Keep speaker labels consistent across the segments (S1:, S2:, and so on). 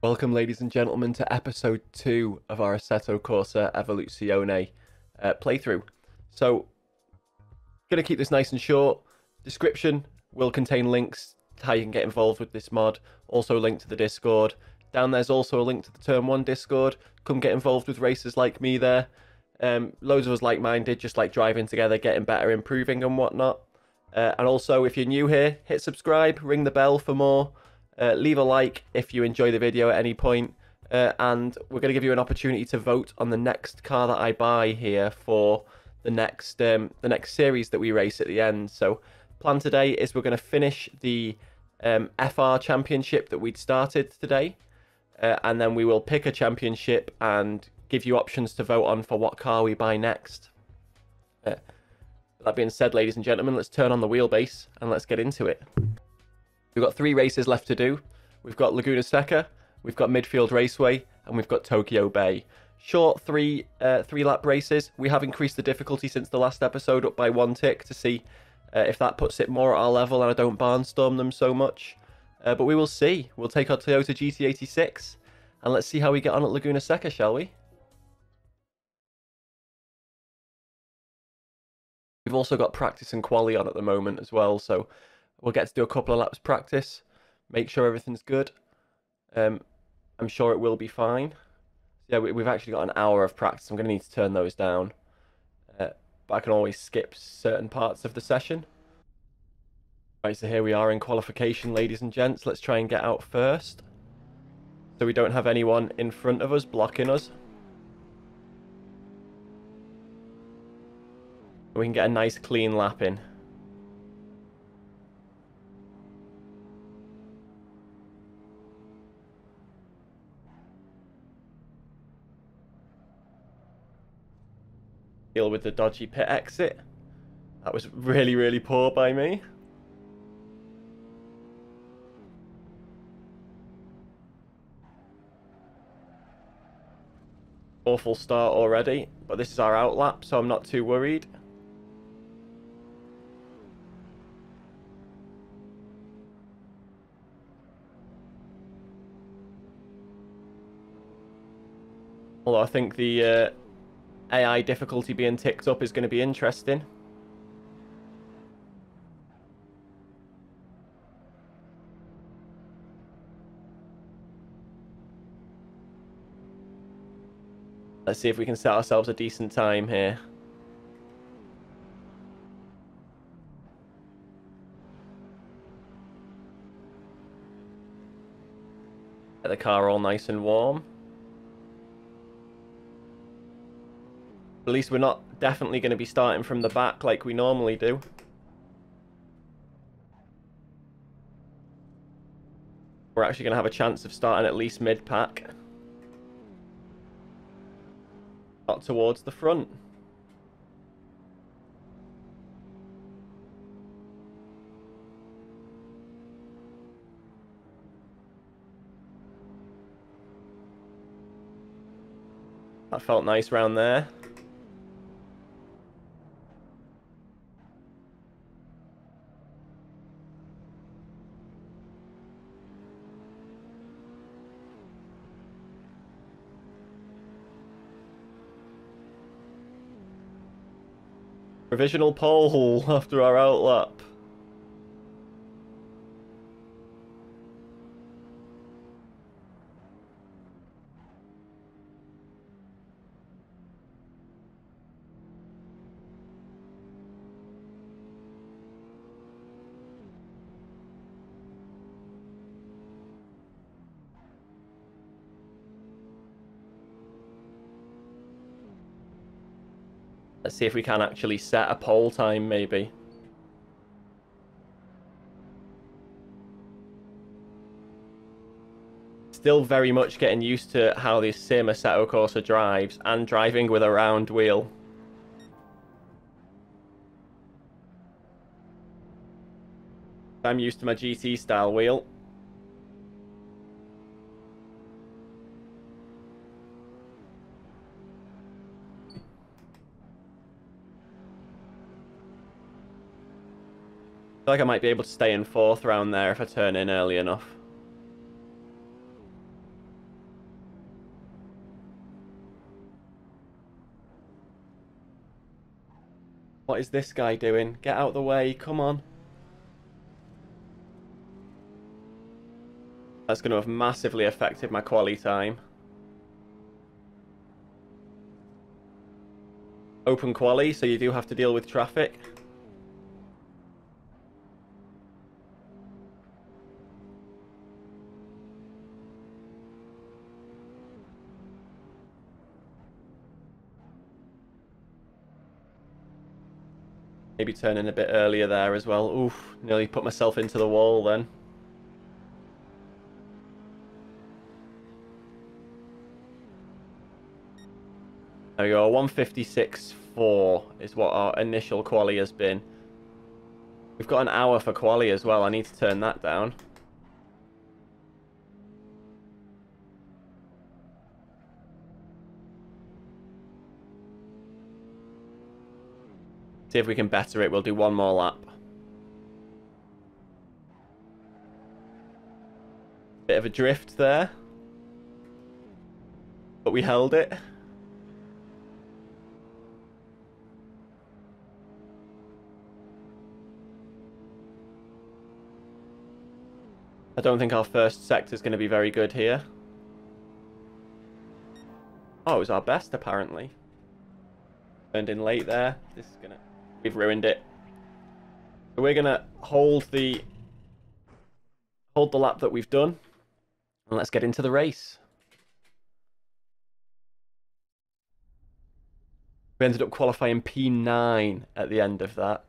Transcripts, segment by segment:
S1: Welcome, ladies and gentlemen, to episode 2 of our Assetto Corsa Evoluzione playthrough. So, going to keep this nice and short. Description will contain links to how you can get involved with this mod, also a link to the Discord. Down there's also a link to the Turn 1 Discord. Come get involved with racers like me there. Loads of us like-minded, just like driving together, getting better, improving and whatnot. And also, if you're new here, hit subscribe, ring the bell for more. Leave a like if you enjoy the video at any point, and we're going to give you an opportunity to vote on the next car that I buy here for the next series that we race at the end. So, plan today is we're going to finish the FR Championship that we'd started today, and then we will pick a championship and give you options to vote on for what car we buy next. That being said, ladies and gentlemen, let's turn on the wheelbase and let's get into it. We've got 3 races left to do. We've got Laguna Seca, we've got Midfield Raceway, and we've got Tokyo Bay. Short three-lap races. We have increased the difficulty since the last episode up by 1 tick to see if that puts it more at our level and I don't barnstorm them so much. But we will see. We'll take our Toyota GT86 and let's see how we get on at Laguna Seca, shall we? We've also got practice and quali on at the moment as well, so we'll get to do a couple of laps practice, make sure everything's good. I'm sure it will be fine. Yeah, we've actually got an hour of practice. I'm going to need to turn those down. But I can always skip certain parts of the session. Right, so here we are in qualification, ladies and gents. Let's try and get out first, so we don't have anyone in front of us blocking us. We can get a nice clean lap in. Deal with the dodgy pit exit. That was really, really poor by me. Awful start already, but this is our out lap, so I'm not too worried. Although I think the AI difficulty being ticked up is going to be interesting. Let's see if we can set ourselves a decent time here. Get the car all nice and warm. At least we're not definitely going to be starting from the back like we normally do. We're actually going to have a chance of starting at least mid-pack. Not towards the front. That felt nice round there. Provisional pole after our outlap. Let's see if we can actually set a pole time, maybe. Still very much getting used to how this sim Assetto Corsa drives, and driving with a round wheel. I'm used to my GT style wheel. feel like I might be able to stay in 4th round there if I turn in early enough. What is this guy doing? Get out of the way, come on. That's going to have massively affected my quali time. Open quali, so you do have to deal with traffic. Maybe turn in a bit earlier there as well. Oof, nearly put myself into the wall then. There we go, 156.4 is what our initial quali has been. We've got an hour for quali as well. I need to turn that down. See if we can better it. We'll do one more lap. Bit of a drift there. But we held it. I don't think our first sector is going to be very good here. Oh, it was our best, apparently. Turned in late there. This is going to... We've ruined it. So we're going to hold the lap that we've done. And let's get into the race. We ended up qualifying P9 at the end of that.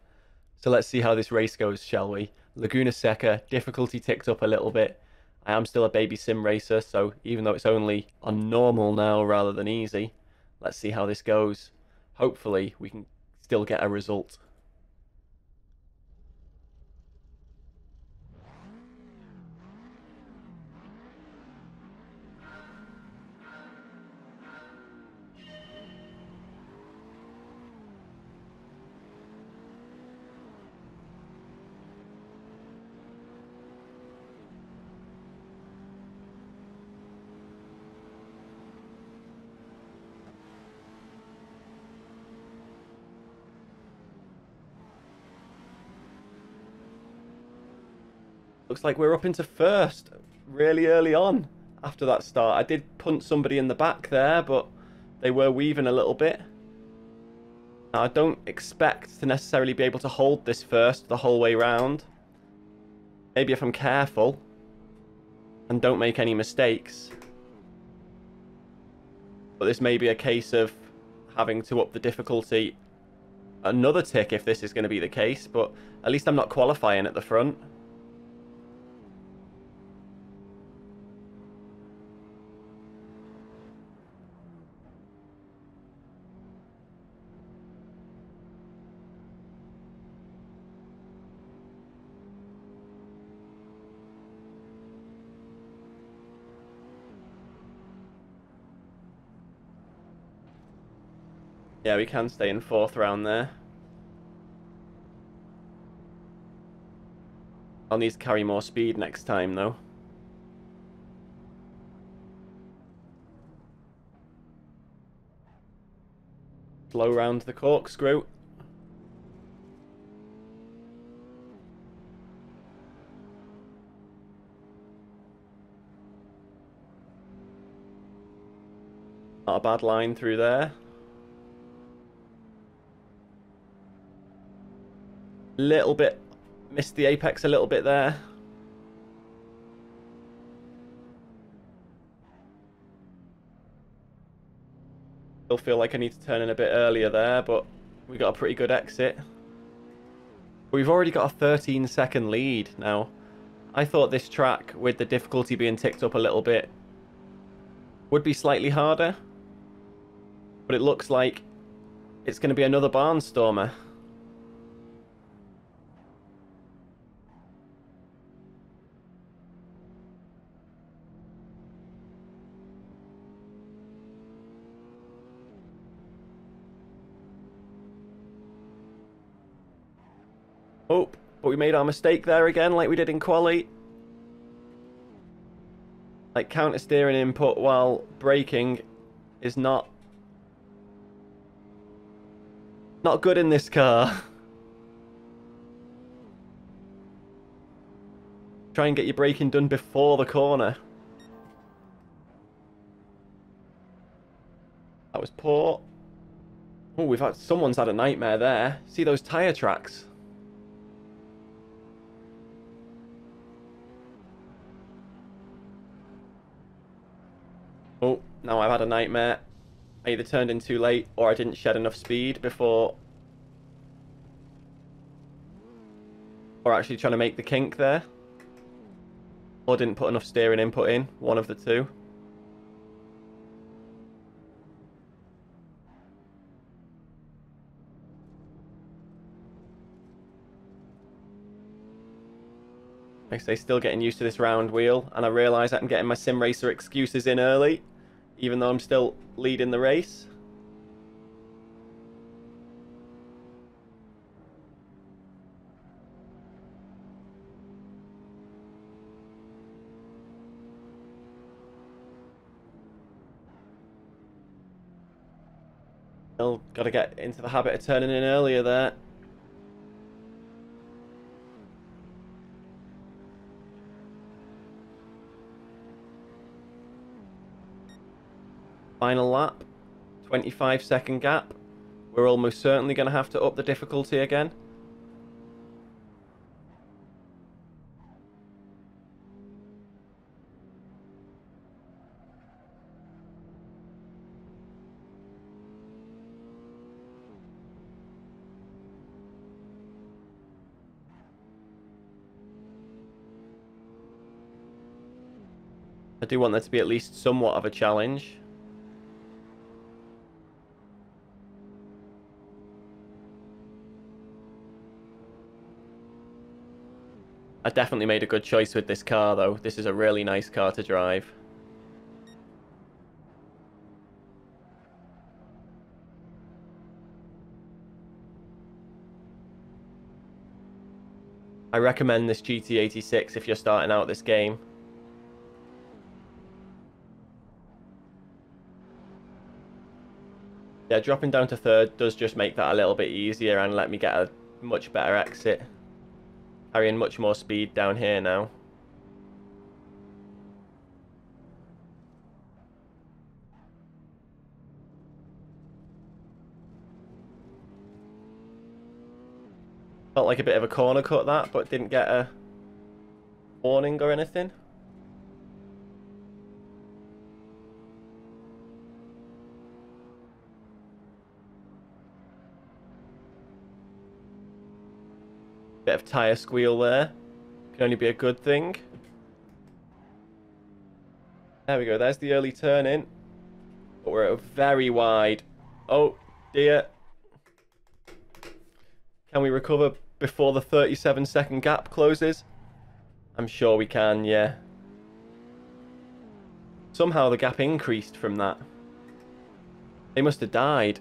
S1: So let's see how this race goes, shall we? Laguna Seca, difficulty ticked up a little bit. I am still a baby sim racer, so even though it's only on normal now rather than easy, let's see how this goes. Hopefully we can still get a result. Looks like we're up into first really early on after that start. I did punt somebody in the back there, but they were weaving a little bit. Now, I don't expect to necessarily be able to hold this first the whole way round. Maybe if I'm careful and don't make any mistakes. But this may be a case of having to up the difficulty another tick if this is going to be the case, but at least I'm not qualifying at the front. Yeah, we can stay in 4th round there. I'll need to carry more speed next time, though. Slow round the corkscrew. Not a bad line through there. Little bit, missed the apex a little bit there. Still feel like I need to turn in a bit earlier there, but we got a pretty good exit. We've already got a 13-second lead now. I thought this track, with the difficulty being ticked up a little bit, would be slightly harder. But it looks like it's going to be another barnstormer. Oh, But we made our mistake there again, like we did in quali. Like, counter steering input while braking is not good in this car. Try and get your braking done before the corner. That was poor. Oh, someone's had a nightmare there. See those tyre tracks? Oh, now I've had a nightmare. I either turned in too late or I didn't shed enough speed before. Or actually trying to make the kink there. Or didn't put enough steering input in. One of the two. Like I say, still getting used to this round wheel, and I realise I'm getting my sim racer excuses in early, even though I'm still leading the race. Still got to get into the habit of turning in earlier there. Final lap, 25-second gap. We're almost certainly going to have to up the difficulty again. I do want there to be at least somewhat of a challenge. I definitely made a good choice with this car, though. This is a really nice car to drive. I recommend this GT86 if you're starting out this game. Yeah, dropping down to third does just make that a little bit easier and let me get a much better exit. Carrying much more speed down here now. Felt like a bit of a corner cut that, but didn't get a warning or anything. Bit of tyre squeal there. Can only be a good thing. There we go. There's the early turn in. But we're very wide. Oh, dear. Can we recover before the 37-second gap closes? I'm sure we can, yeah. Somehow the gap increased from that. They must have died.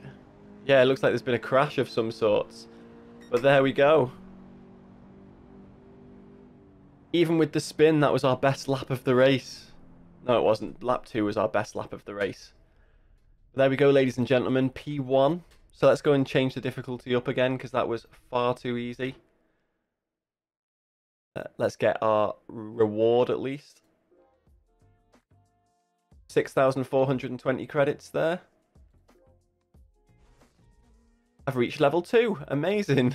S1: Yeah, it looks like there's been a crash of some sorts. But there we go. Even with the spin, that was our best lap of the race. No, it wasn't. Lap 2 was our best lap of the race. But there we go, ladies and gentlemen. P1. So let's go and change the difficulty up again, because that was far too easy. Let's get our reward at least. 6,420 credits there. I've reached level 2. Amazing.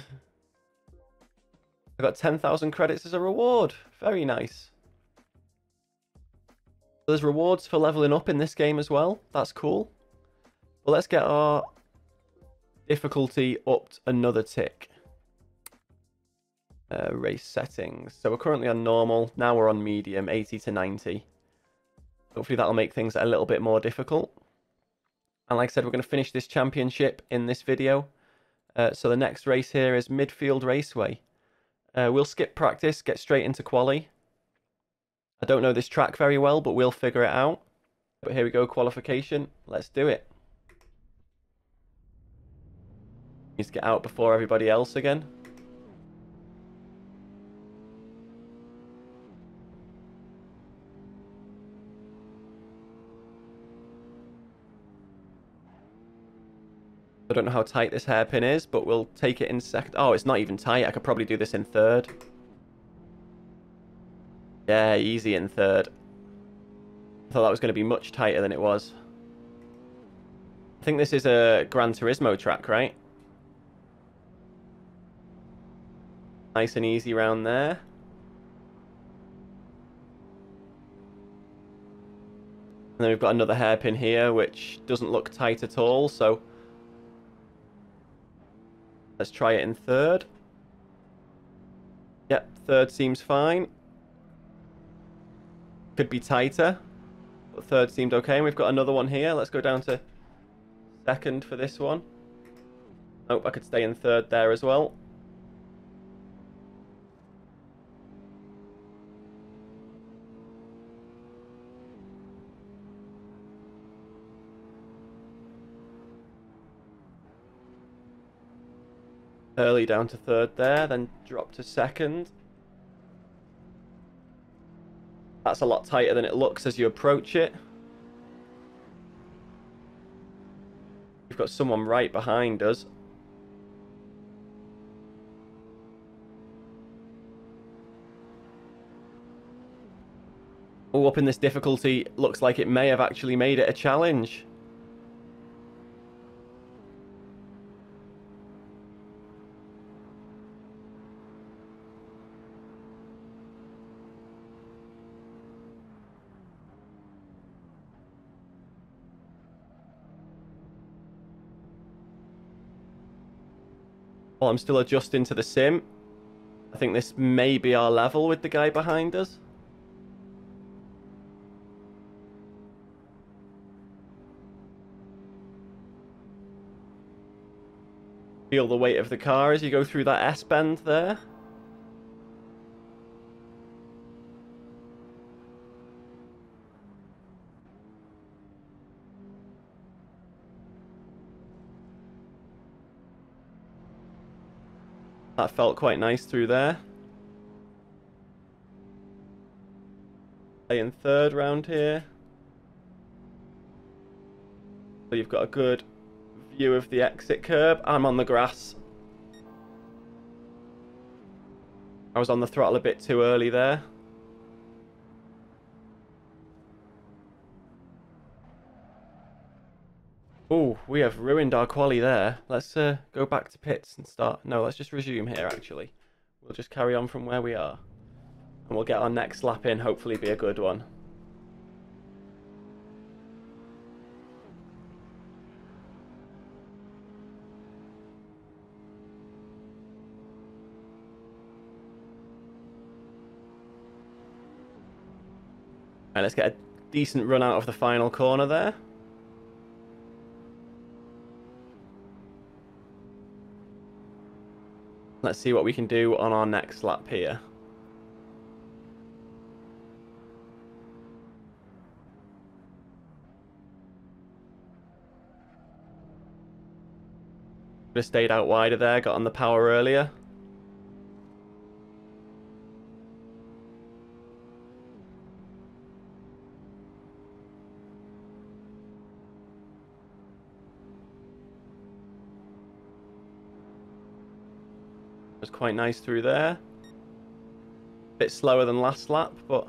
S1: I got 10,000 credits as a reward. Very nice. There's rewards for leveling up in this game as well. That's cool. Well, let's get our difficulty upped another tick. Race settings. So we're currently on normal. Now we're on medium, 80 to 90. Hopefully that'll make things a little bit more difficult. And like I said, we're going to finish this championship in this video. So the next race here is Midfield Raceway. We'll skip practice, get straight into quali. I don't know this track very well, but we'll figure it out. But here we go, qualification. Let's do it. Needs to get out before everybody else again. I don't know how tight this hairpin is, but we'll take it in second. Oh, it's not even tight. I could probably do this in third. Yeah, easy in third. I thought that was going to be much tighter than it was. I think this is a Gran Turismo track, right? Nice and easy round there. And then we've got another hairpin here, which doesn't look tight at all, so let's try it in third. Yep, third seems fine. Could be tighter, but third seemed okay. And we've got another one here. Let's go down to second for this one. Oh, I could stay in third there as well. Early down to third there, then drop to second. That's a lot tighter than it looks as you approach it. We've got someone right behind us. Oh, up in this difficulty, looks like it may have actually made it a challenge. Well, I'm still adjusting to the sim. I think this may be our level with the guy behind us. Feel the weight of the car as you go through that S-bend there. That felt quite nice through there. Play in third round here. So you've got a good view of the exit curb. I'm on the grass. I was on the throttle a bit too early there. Oh, we have ruined our quali there. Let's go back to pits and start. No, let's just resume here, actually. We'll just carry on from where we are. And we'll get our next lap in, hopefully be a good one. Alright, let's get a decent run out of the final corner there. Let's see what we can do on our next lap here. Could have stayed out wider there, got on the power earlier. Was quite nice through there. Bit slower than last lap, but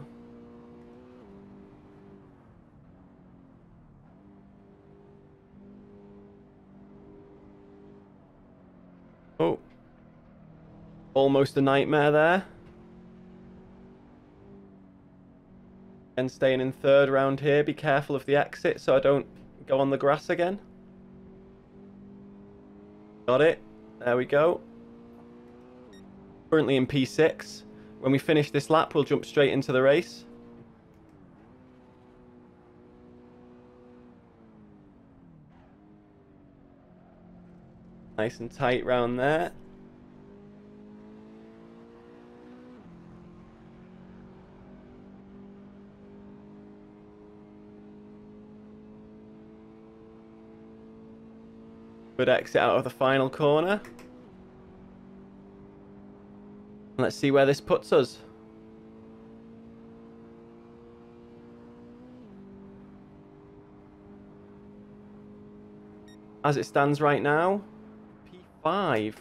S1: oh, almost a nightmare there. And staying in third round here. Be careful of the exit so I don't go on the grass again. Got it. There we go. Currently in P6. When we finish this lap, we'll jump straight into the race. Nice and tight round there. Good exit out of the final corner. Let's see where this puts us. as it stands right now, P5.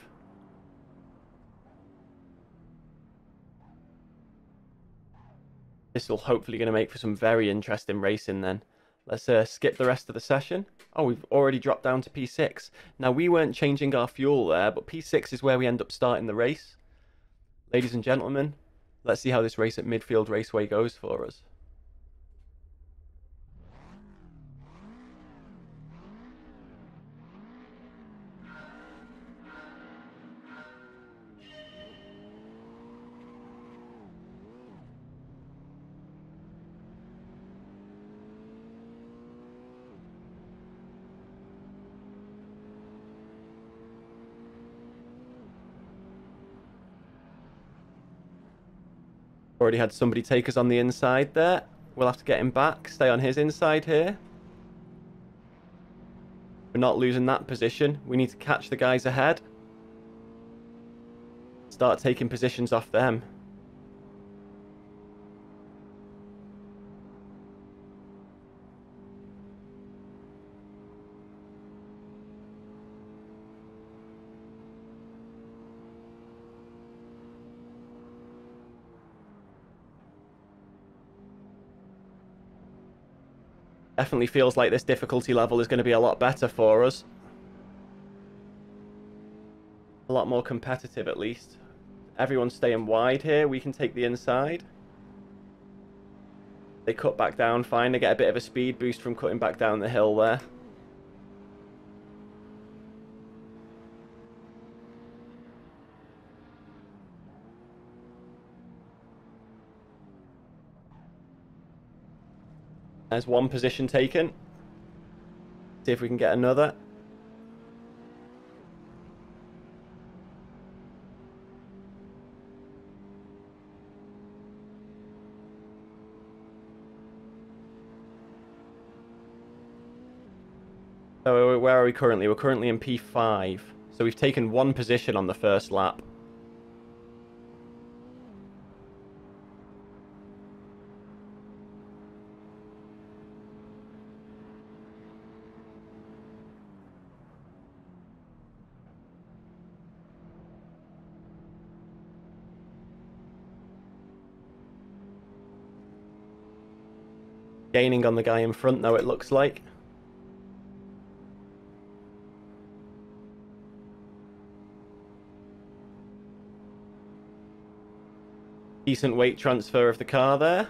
S1: This will hopefully going to make for some very interesting racing then. Let's skip the rest of the session. Oh, we've already dropped down to P6. Now, we weren't changing our fuel there, but P6 is where we end up starting the race. Ladies and gentlemen, let's see how this race at Midfield Raceway goes for us. Already had somebody take us on the inside there. We'll have to get him back. Stay on his inside here. We're not losing that position. We need to catch the guys ahead. Start taking positions off them. Definitely feels like this difficulty level is going to be a lot better for us. A lot more competitive, at least. Everyone's staying wide here. We can take the inside. They cut back down fine. They get a bit of a speed boost from cutting back down the hill there. There's one position taken. See if we can get another. So where are we currently? We're currently in P5. So we've taken one position on the first lap. Gaining on the guy in front, though, it looks like. Decent weight transfer of the car there.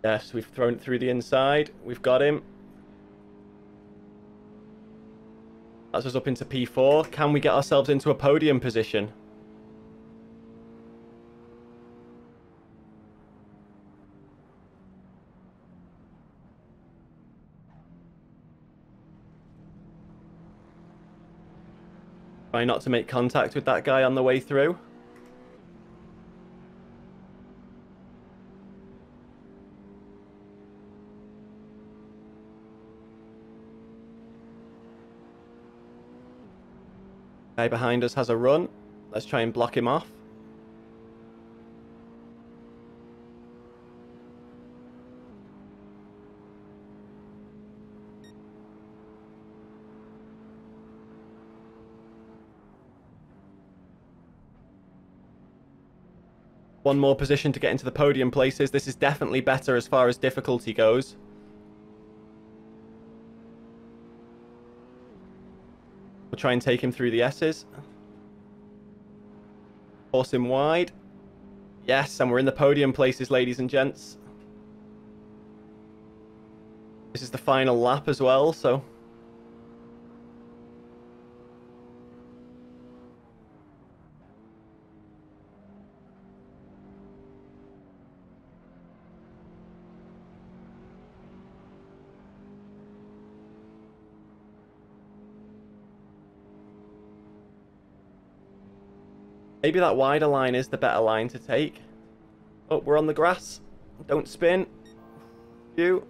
S1: Yes, we've thrown it through the inside. We've got him. That's us up into P4. Can we get ourselves into a podium position? Try not to make contact with that guy on the way through. Guy behind us has a run. Let's try and block him off. One more position to get into the podium places. This is definitely better as far as difficulty goes. We'll try and take him through the S's. Force him wide. Yes, and we're in the podium places, ladies and gents. This is the final lap as well, so... Maybe that wider line is the better line to take. Oh, we're on the grass. Don't spin. You.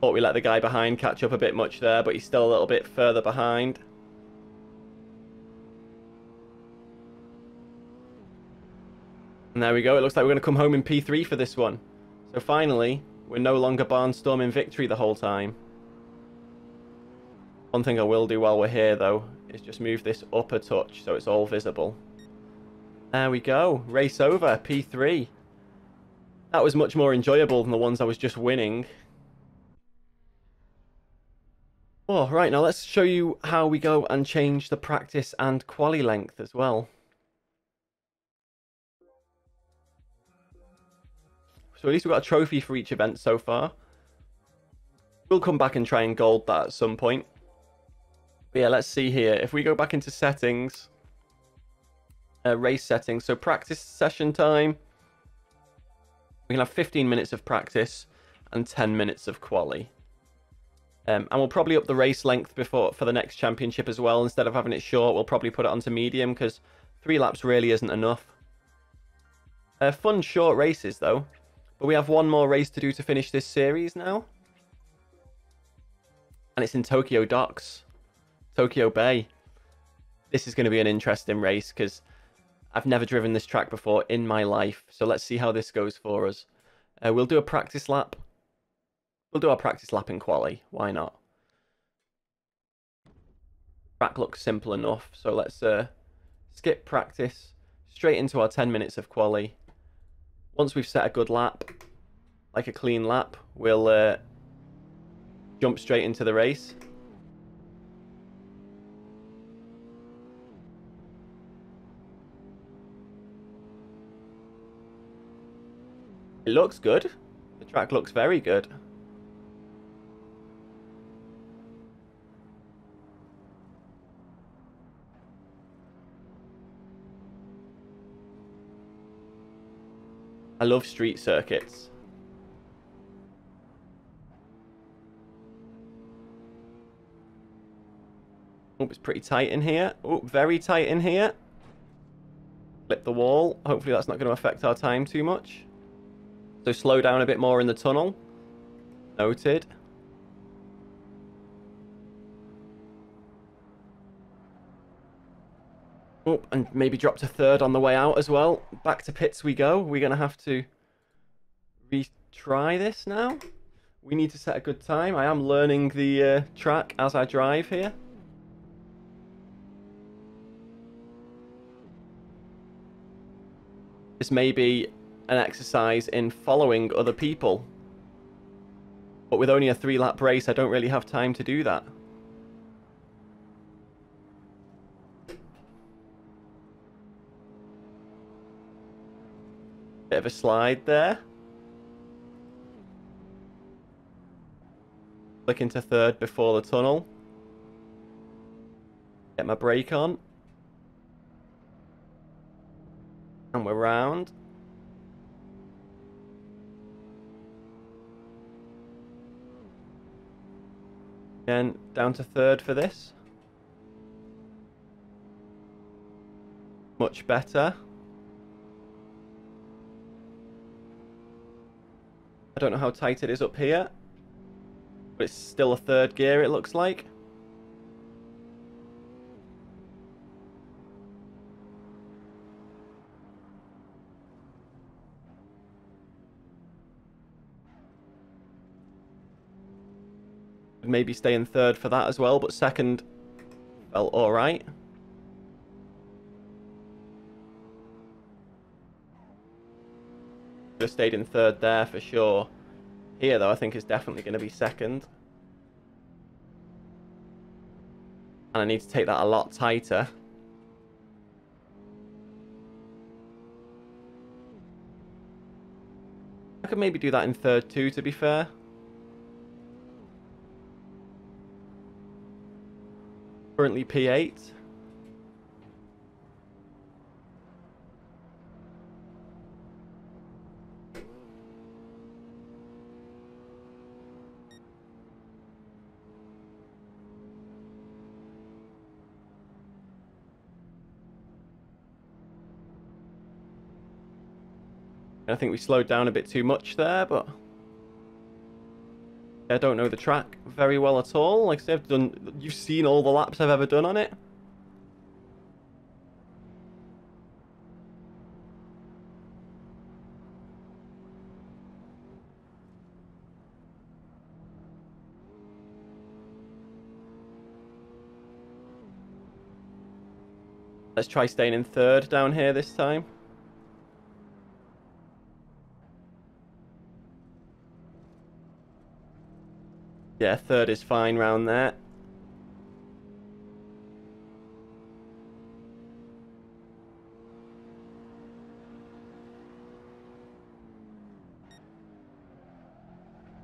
S1: Thought we let the guy behind catch up a bit much there, but he's still a little bit further behind. And there we go. It looks like we're going to come home in P3 for this one. So finally, we're no longer barnstorming victory the whole time. One thing I will do while we're here, though, is just move this up a touch so it's all visible. There we go. Race over. P3. That was much more enjoyable than the ones I was just winning. Oh, right, now let's show you how we go and change the practice and quali length as well. So at least we've got a trophy for each event so far. We'll come back and try and gold that at some point. But yeah, let's see here. If we go back into settings, race settings, so practice session time, we can have 15 minutes of practice and 10 minutes of quali. And we'll probably up the race length for the next championship as well. Instead of having it short, we'll probably put it onto medium because 3 laps really isn't enough. Fun short races though. But we have one more race to do to finish this series now. And it's in Tokyo Docks. Tokyo Bay. This is going to be an interesting race because I've never driven this track before in my life. So let's see how this goes for us. We'll do a practice lap. We'll do our practice lap in quali. Why not? Track looks simple enough. So let's skip practice. Straight into our 10 minutes of quali. Once we've set a good lap, like a clean lap, we'll jump straight into the race. It looks good. The track looks very good. I love street circuits. Oh, it's pretty tight in here. Oh, very tight in here. Flip the wall. Hopefully that's not going to affect our time too much. So slow down a bit more in the tunnel. Noted. Oh, and maybe drop to third on the way out as well. Back to pits we go. We're going to have to retry this now. We need to set a good time. I am learning the track as I drive here. This may be an exercise in following other people. But with only a 3-lap race, I don't really have time to do that. Bit of a slide there. Click into third before the tunnel. Get my brake on. And we're round. Again, down to third for this. Much better. I don't know how tight it is up here, but it's still a third gear, it looks like. Could maybe stay in third for that as well, but second felt alright. Could have stayed in third there for sure. Here, though, I think is definitely going to be second. And I need to take that a lot tighter. I could maybe do that in third too, to be fair. Currently P8. I think we slowed down a bit too much there, but I don't know the track very well at all. Like I said, you've seen all the laps I've ever done on it. Let's try staying in third down here this time. Yeah, third is fine round there.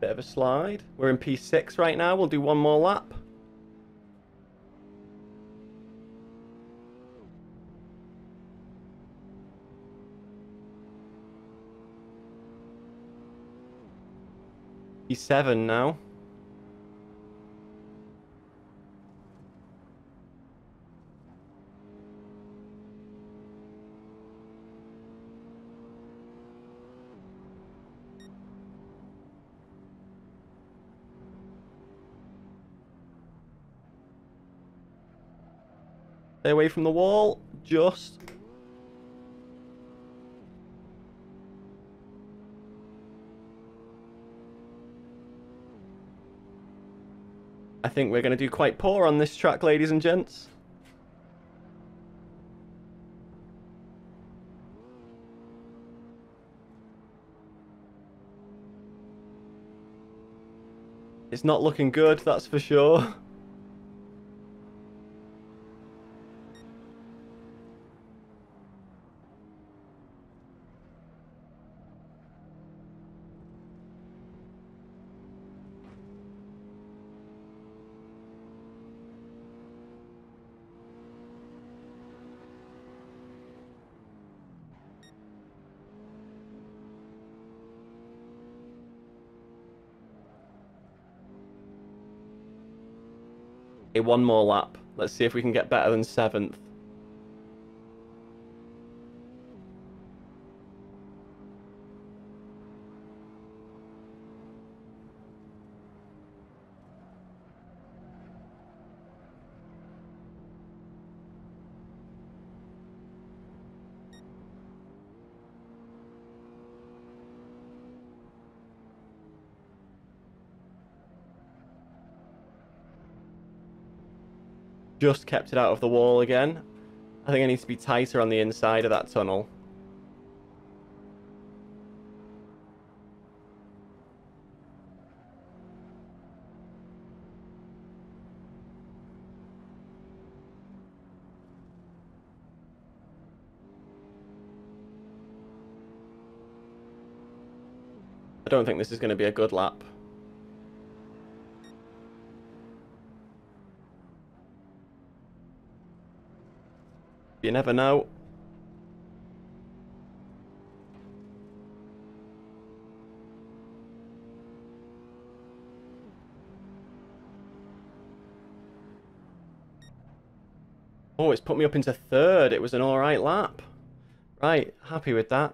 S1: Bit of a slide. We're in P6 right now. We'll do one more lap. P7 now. Stay away from the wall. Just. I think we're going to do quite poor on this track, ladies and gents. It's not looking good, that's for sure. One more lap. Let's see if we can get better than 7th. Just kept it out of the wall again. I think I need to be tighter on the inside of that tunnel. I don't think this is going to be a good lap. You never know. Oh, it's put me up into 3rd. It was an alright lap. Right, happy with that.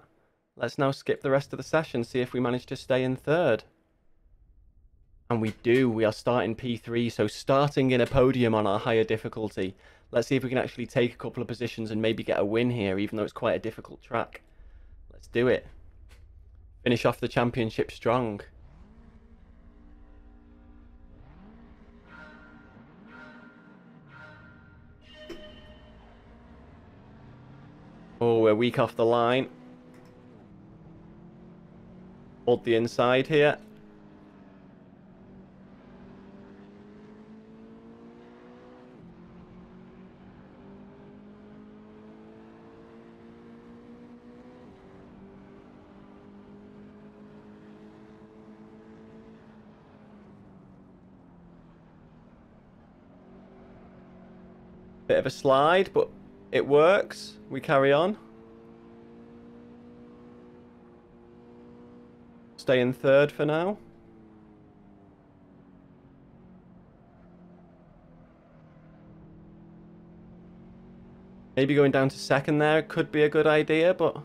S1: Let's now skip the rest of the session, see if we manage to stay in 3rd. And we do. We are starting P3, so starting in a podium on our higher difficulty. Let's see if we can actually take a couple of positions and maybe get a win here, even though it's quite a difficult track. Let's do it. Finish off the championship strong. Oh, we're weak off the line. Hold the inside here. Bit of a slide, but it works. We carry on. Stay in 3rd for now. Maybe going down to 2nd there could be a good idea, but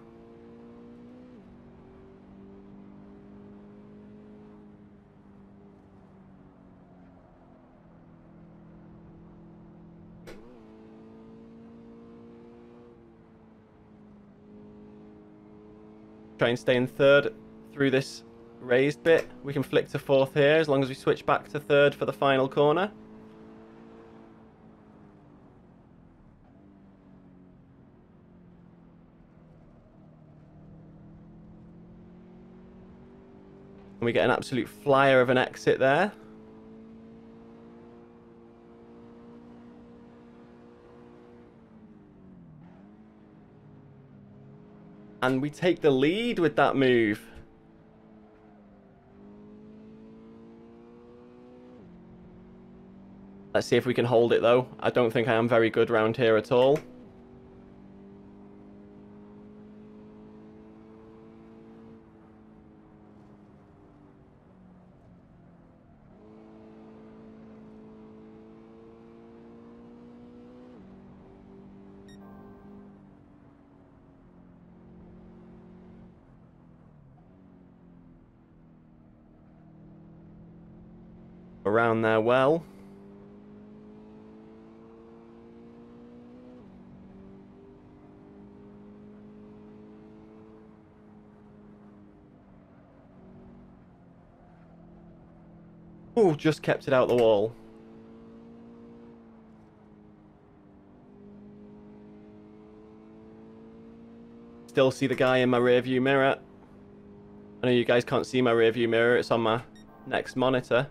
S1: Try and stay in third through this raised bit. We can flick to fourth here as long as we switch back to third for the final corner. And we get an absolute flyer of an exit there. And we take the lead with that move. Let's see if we can hold it though. I don't think I am very good round here at all. Around there well. Oh, just kept it out the wall. Still see the guy in my rearview mirror. I know you guys can't see my rearview mirror, it's on my next monitor.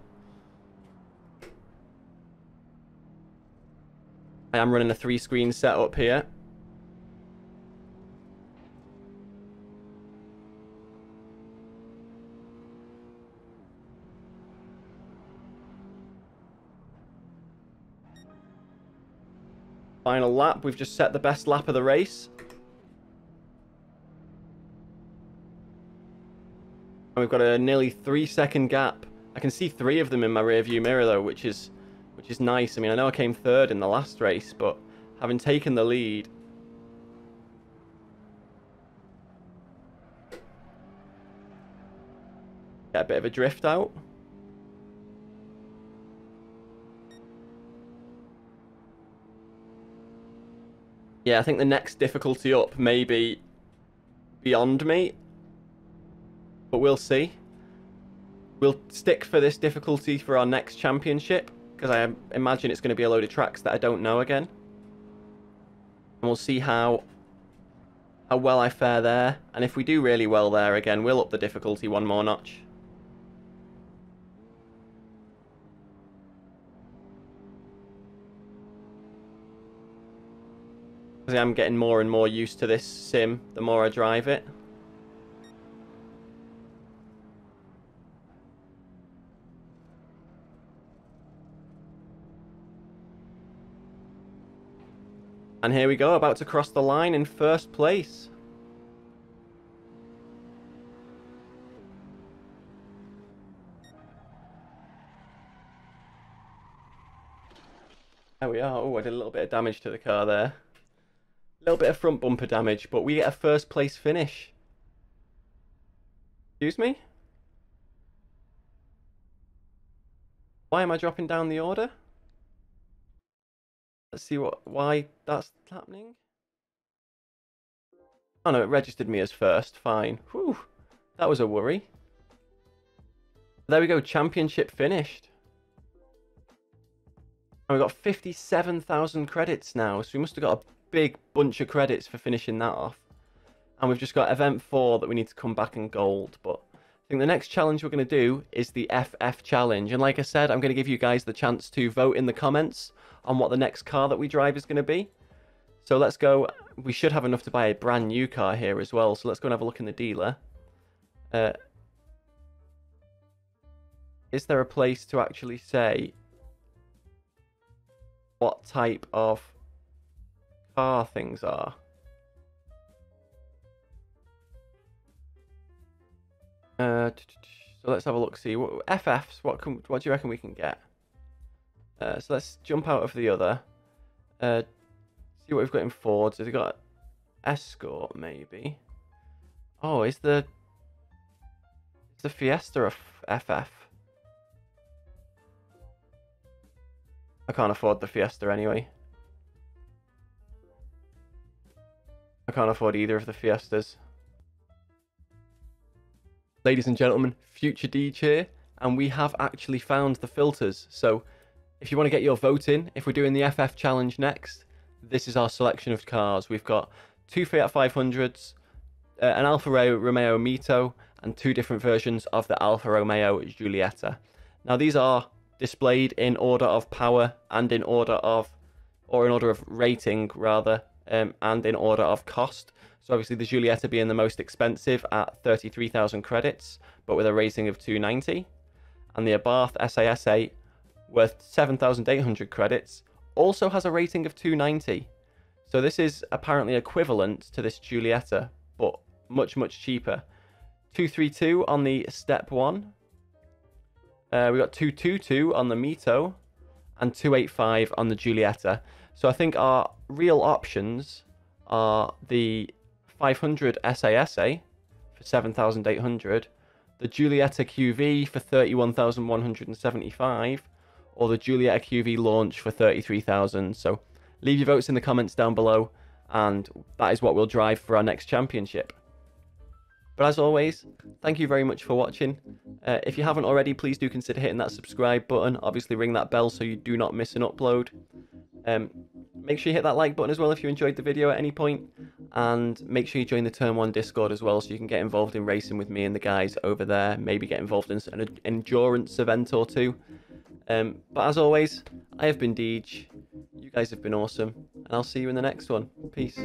S1: I am running a 3-screen setup here. Final lap, we've just set the best lap of the race. And we've got a nearly 3-second gap. I can see 3 of them in my rearview mirror though, which is nice. I mean, I know I came third in the last race, but having taken the lead, get a bit of a drift out. Yeah, I think the next difficulty up may be beyond me, but we'll see. We'll stick for this difficulty for our next championship, because I imagine it's going to be a load of tracks that I don't know again. And we'll see how well I fare there. And if we do really well there again, we'll up the difficulty one more notch. Because I'm getting more and more used to this sim the more I drive it. And here we go, about to cross the line in first place. There we are. Oh, I did a little bit of damage to the car there. A little bit of front bumper damage, but we get a first place finish. Excuse me? Why am I dropping down the order? Let's see why that's happening. Oh no, it registered me as first. Fine. Whew. That was a worry. There we go. Championship finished. And we've got 57,000 credits now. So we must have got a big bunch of credits for finishing that off. And we've just got event 4 that we need to come back and gold. But I think the next challenge we're going to do is the FF challenge. And like I said, I'm going to give you guys the chance to vote in the comments on what the next car that we drive is going to be. So let's go. We should have enough to buy a brand new car here as well. So let's go and have a look in the dealer. Is there a place to actually say what type of car things are? So let's have a look. See what FFs. What do you reckon we can get? So let's jump out of the other. See what we've got in Fords. Have we got Escort maybe? Oh, is the Fiesta a FF? I can't afford the Fiesta anyway. I can't afford either of the Fiestas. Ladies and gentlemen, Future Deej here, and we have actually found the filters. So if you want to get your vote in, if we're doing the FF challenge next, this is our selection of cars. We've got two Fiat 500s, an Alfa Romeo Mito, and two different versions of the Alfa Romeo Giulietta. Now these are displayed in order of power and in order of rating rather, and in order of cost. So obviously the Giulietta being the most expensive at 33,000 credits, but with a rating of 290. And the Abarth SAS8, worth 7,800 credits, also has a rating of 290. So this is apparently equivalent to this Giulietta, but much, much cheaper. 232 on the Step 1. We got 222 on the Mito, and 285 on the Giulietta. So I think our real options are the 500 SASA for 7,800, the Giulietta QV for 31,175, or the Giulietta QV launch for 33,000. So leave your votes in the comments down below, and that is what we'll drive for our next championship. But as always, thank you very much for watching. If you haven't already, please do consider hitting that subscribe button. Obviously ring that bell so you do not miss an upload. Make sure you hit that like button as well if you enjoyed the video at any point. And make sure you join the Turn 1 Discord as well so you can get involved in racing with me and the guys over there. Maybe get involved in an endurance event or two. But as always, I have been Deej. You guys have been awesome. And I'll see you in the next one. Peace.